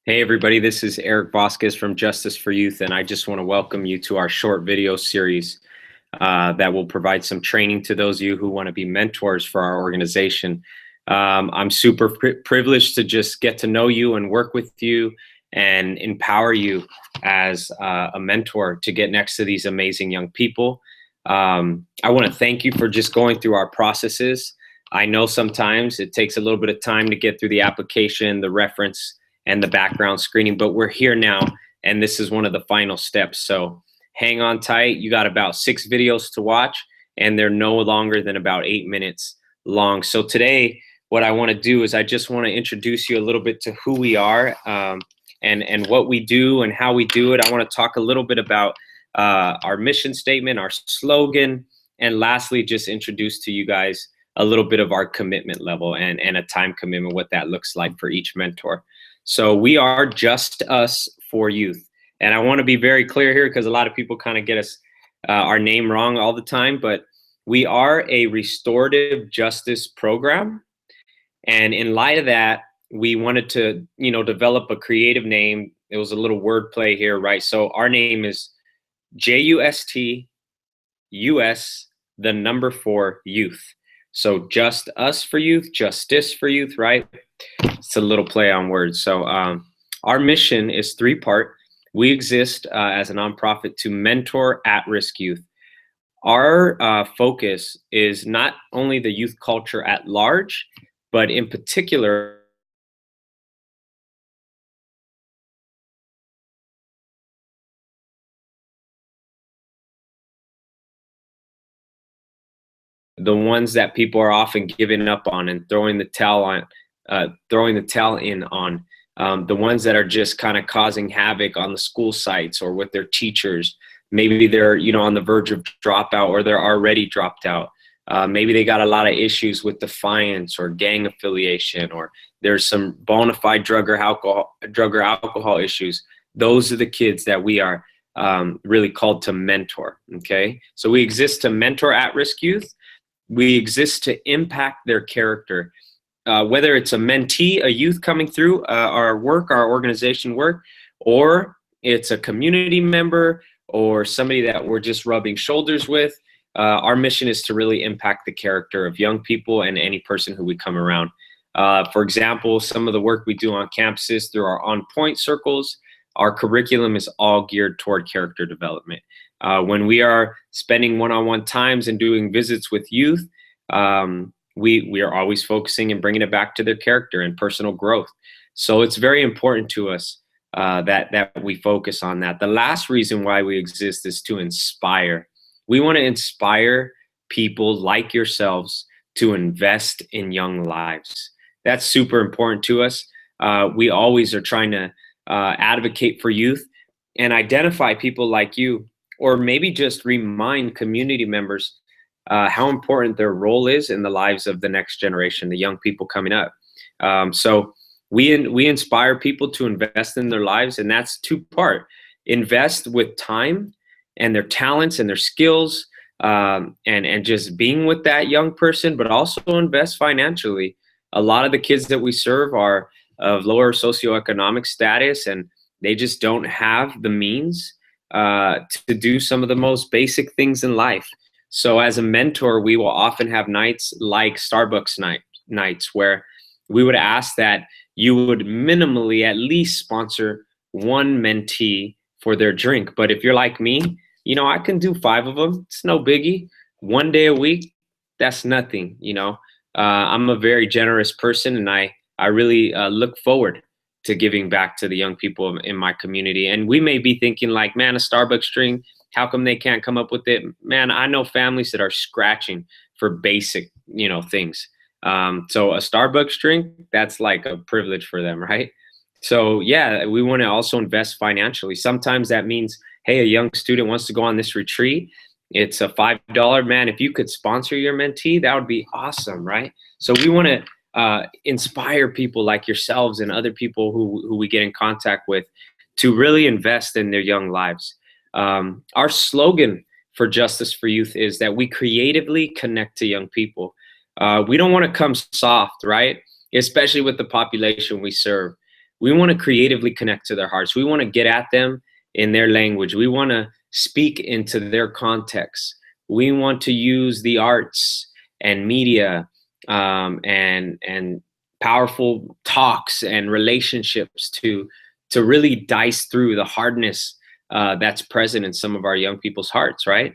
Hey everybody, this is Eric Vasquez from Justice for Youth, and I just want to welcome you to our short video series that will provide some training to those of you who want to be mentors for our organization. I'm super privileged to just get to know you and work with you and empower you as a mentor to get next to these amazing young people. I want to thank you for just going through our processes. I know sometimes it takes a little bit of time to get through the application, the reference, and the background screening, but we're here now, and this is one of the final steps. So hang on tight. You got about 6 videos to watch, and they're no longer than about 8 minutes long. So today, what I want to do is I just want to introduce you a little bit to who we are, and what we do and how we do it. I want to talk a little bit about our mission statement, our slogan, and lastly, just introduce to you guys a little bit of our commitment level and a time commitment, what that looks like for each mentor. So we are Just Us for Youth. And I want to be very clear here because a lot of people kind of get us our name wrong all the time, but we are a restorative justice program. And in light of that, we wanted to, develop a creative name. It was a little wordplay here, right? So our name is JUST US, the number 4 youth. So Just Us for Youth, Justice for Youth, right? It's a little play on words. So our mission is 3-part. We exist as a nonprofit to mentor at-risk youth. Our focus is not only the youth culture at large, but in particular, the ones that people are often giving up on and throwing the towel in on, the ones that are just kind of causing havoc on the school sites or with their teachers. Maybe they're on the verge of dropout, or they're already dropped out. Maybe they got a lot of issues with defiance or gang affiliation, or there's some bona fide drug or alcohol issues. Those are the kids that we are really called to mentor. Okay, so we exist to mentor at-risk youth. We exist to impact their character. Whether it's a mentee, a youth coming through our organization work, or it's a community member or somebody that we're just rubbing shoulders with, our mission is to really impact the character of young people and any person who we come around. For example, some of the work we do on campuses through our On Point circles, our curriculum is all geared toward character development. When we are spending one-on-one times and doing visits with youth, we are always focusing and bringing it back to their character and personal growth. So it's very important to us that we focus on that. The last reason why we exist is to inspire. We want to inspire people like yourselves to invest in young lives. That's super important to us. We always are trying to advocate for youth and identify people like you, or maybe just remind community members how important their role is in the lives of the next generation, the young people coming up. So we inspire people to invest in their lives, and that's 2-part. Invest with time and their talents and their skills, and just being with that young person, but also invest financially. A lot of the kids that we serve are of lower socioeconomic status, and they just don't have the means to do some of the most basic things in life. So as a mentor, we will often have nights like Starbucks nights where we would ask that you would minimally at least sponsor one mentee for their drink. But if you're like me, I can do 5 of them. It's no biggie. 1 day a week, that's nothing. I'm a very generous person, and I really look forward to giving back to the young people in my community. And we may be thinking like, man, a Starbucks drink, how come they can't come up with it? Man, I know families that are scratching for basic, things. So a Starbucks drink, that's like a privilege for them, right? So yeah, we want to also invest financially. Sometimes that means, hey, a young student wants to go on this retreat. It's a $5, man. If you could sponsor your mentee, that would be awesome, right? So we want to inspire people like yourselves and other people who we get in contact with to really invest in their young lives. Our slogan for Justice for Youth is that we creatively connect to young people. We don't want to come soft, right? Especially with the population we serve. We want to creatively connect to their hearts. We want to get at them in their language. We want to speak into their context. We want to use the arts and media, and powerful talks and relationships to really dice through the hardness that's present in some of our young people's hearts, right?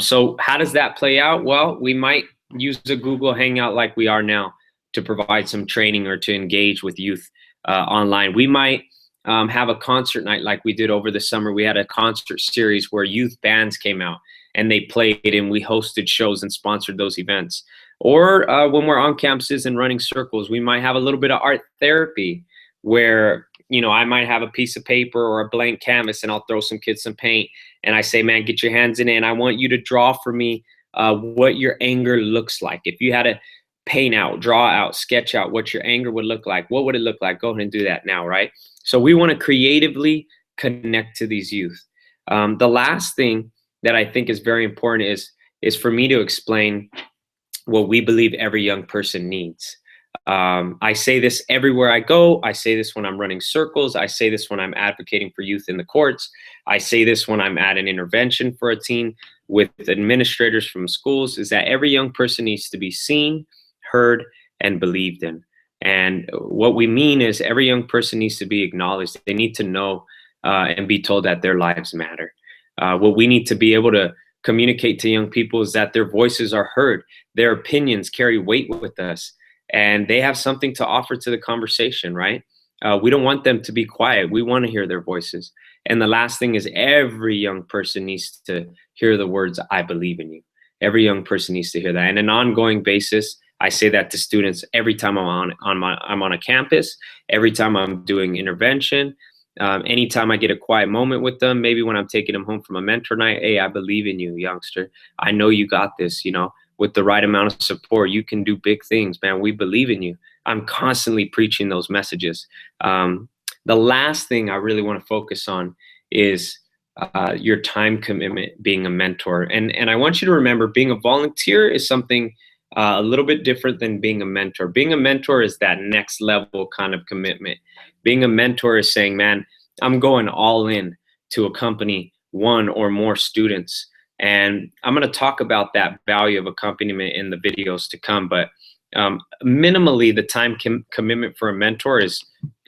So how does that play out? Well, we might use a Google Hangout like we are now to provide some training or to engage with youth online. We might have a concert night like we did over the summer. We had a concert series where youth bands came out and they played, and we hosted shows and sponsored those events. Or when we're on campuses and running circles, we might have a little bit of art therapy where, you know, I might have a piece of paper or a blank canvas and I'll throw some kids some paint and I say, man, get your hands in it. And I want you to draw for me what your anger looks like. If you had to paint out, draw out, sketch out what your anger would look like, what would it look like? Go ahead and do that now, right? So we want to creatively connect to these youth. The last thing that I think is very important is for me to explain what we believe every young person needs. I say this everywhere I go. I say this when I'm running circles. I say this when I'm advocating for youth in the courts. I say this when I'm at an intervention for a teen with administrators from schools, is that every young person needs to be seen, heard, and believed in. And what we mean is every young person needs to be acknowledged. They need to know and be told that their lives matter. What we need to be able to communicate to young people is that their voices are heard, their opinions carry weight with us, and they have something to offer to the conversation, right? We don't want them to be quiet. We want to hear their voices. And the last thing is every young person needs to hear the words, I believe in you. Every young person needs to hear that. And on an ongoing basis, I say that to students every time I'm on a campus, every time I'm doing intervention, anytime I get a quiet moment with them, maybe when I'm taking them home from a mentor night. Hey, I believe in you, youngster. I know you got this, you know, with the right amount of support, you can do big things, man. We believe in you. I'm constantly preaching those messages. The last thing I really want to focus on is your time commitment being a mentor. And I want you to remember, being a volunteer is something a little bit different than being a mentor. Being a mentor is that next level kind of commitment. Being a mentor is saying, man, I'm going all in to accompany one or more students. And I'm going to talk about that value of accompaniment in the videos to come. But minimally, the time commitment for a mentor is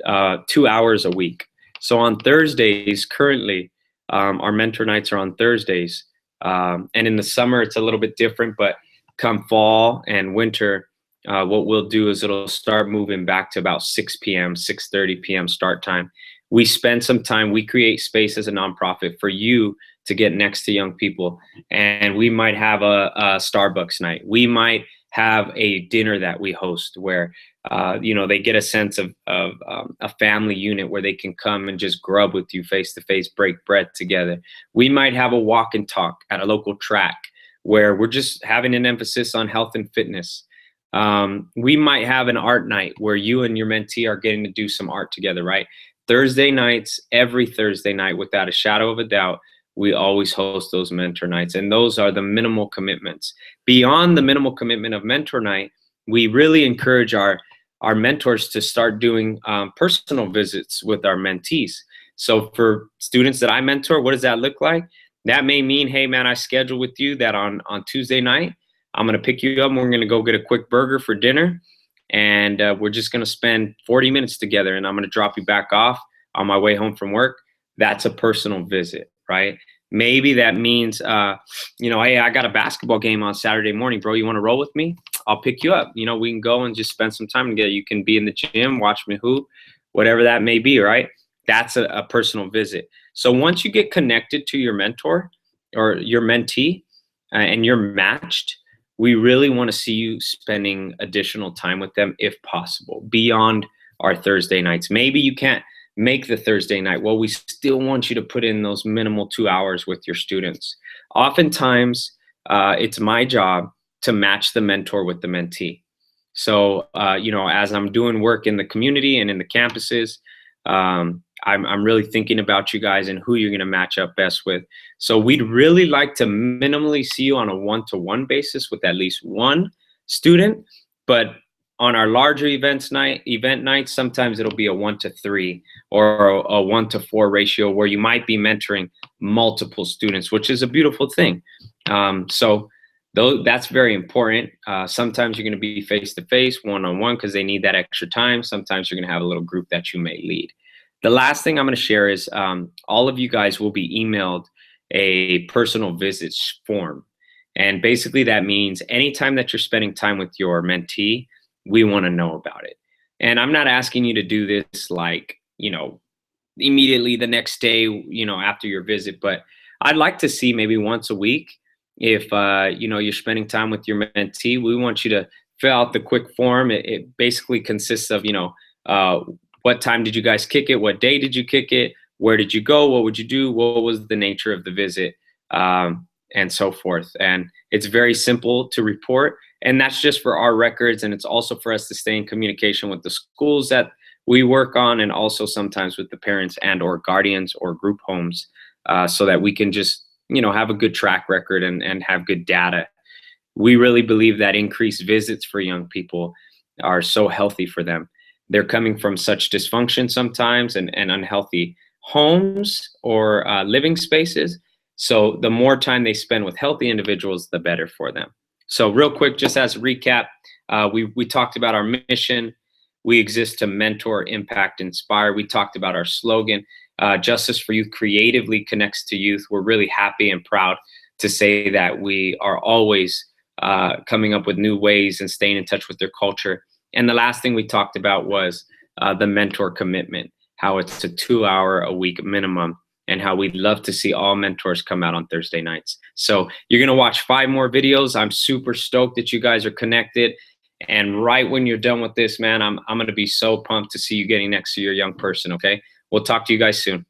2 hours a week. So on Thursdays, currently, our mentor nights are on Thursdays. And in the summer, it's a little bit different, but come fall and winter, what we'll do is it'll start moving back to about 6 p.m., 6:30 p.m. start time. We spend some time, we create space as a nonprofit for you to get next to young people. And we might have a Starbucks night. We might have a dinner that we host where, you know, they get a sense of a family unit where they can come and just grub with you face to face, break bread together. We might have a walk and talk at a local track where we're just having an emphasis on health and fitness. We might have an art night where you and your mentee are getting to do some art together, right? Thursday nights, every Thursday night, without a shadow of a doubt, we always host those mentor nights. And those are the minimal commitments. Beyond the minimal commitment of mentor night, we really encourage our mentors to start doing personal visits with our mentees. So for students that I mentor, what does that look like? That may mean, hey, man, I schedule with you that on Tuesday night, I'm going to pick you up and we're going to go get a quick burger for dinner. And we're just going to spend 40 minutes together and I'm going to drop you back off on my way home from work. That's a personal visit, right? Maybe that means, you know, hey, I got a basketball game on Saturday morning, bro. You want to roll with me? I'll pick you up. You know, we can go and just spend some time together. You can be in the gym, watch me hoop, whatever that may be, right? That's a personal visit. So once you get connected to your mentor or your mentee and you're matched, we really want to see you spending additional time with them if possible, beyond our Thursday nights. Maybe you can't make the Thursday night. Well, we still want you to put in those minimal 2 hours with your students. Oftentimes, it's my job to match the mentor with the mentee. So, you know, as I'm doing work in the community and in the campuses, I'm really thinking about you guys and who you're going to match up best with. So we'd really like to minimally see you on a one-to-one basis with at least one student, but on our larger event nights, sometimes it'll be a 1-to-3 or a 1-to-4 ratio where you might be mentoring multiple students, which is a beautiful thing. So that's very important. Sometimes you're going to be face-to-face, one-on-one, because they need that extra time. Sometimes you're going to have a little group that you may lead. The last thing I'm going to share is all of you guys will be emailed a personal visits form. And basically that means anytime that you're spending time with your mentee, we want to know about it. And I'm not asking you to do this like, immediately the next day, after your visit, but I'd like to see maybe once a week. If you're spending time with your mentee, we want you to fill out the quick form. It basically consists of what time did you guys kick it, what day did you kick it, where did you go, what would you do, what was the nature of the visit, and so forth. And it's very simple to report, and that's just for our records, and it's also for us to stay in communication with the schools that we work on, and also sometimes with the parents and or guardians or group homes, so that we can just have a good track record and have good data. We really believe that increased visits for young people are so healthy for them. They're coming from such dysfunction sometimes and unhealthy homes or living spaces. So the more time they spend with healthy individuals, the better for them. So real quick, just as a recap, we talked about our mission. We exist to mentor, impact, inspire. We talked about our slogan, Justice for Youth creatively connects to youth. We're really happy and proud to say that we are always coming up with new ways and staying in touch with their culture. And the last thing we talked about was the mentor commitment, how it's a 2-hour-a-week minimum, and how we'd love to see all mentors come out on Thursday nights. So you're going to watch 5 more videos. I'm super stoked that you guys are connected. And right when you're done with this, man, I'm going to be so pumped to see you getting next to your young person, okay? We'll talk to you guys soon.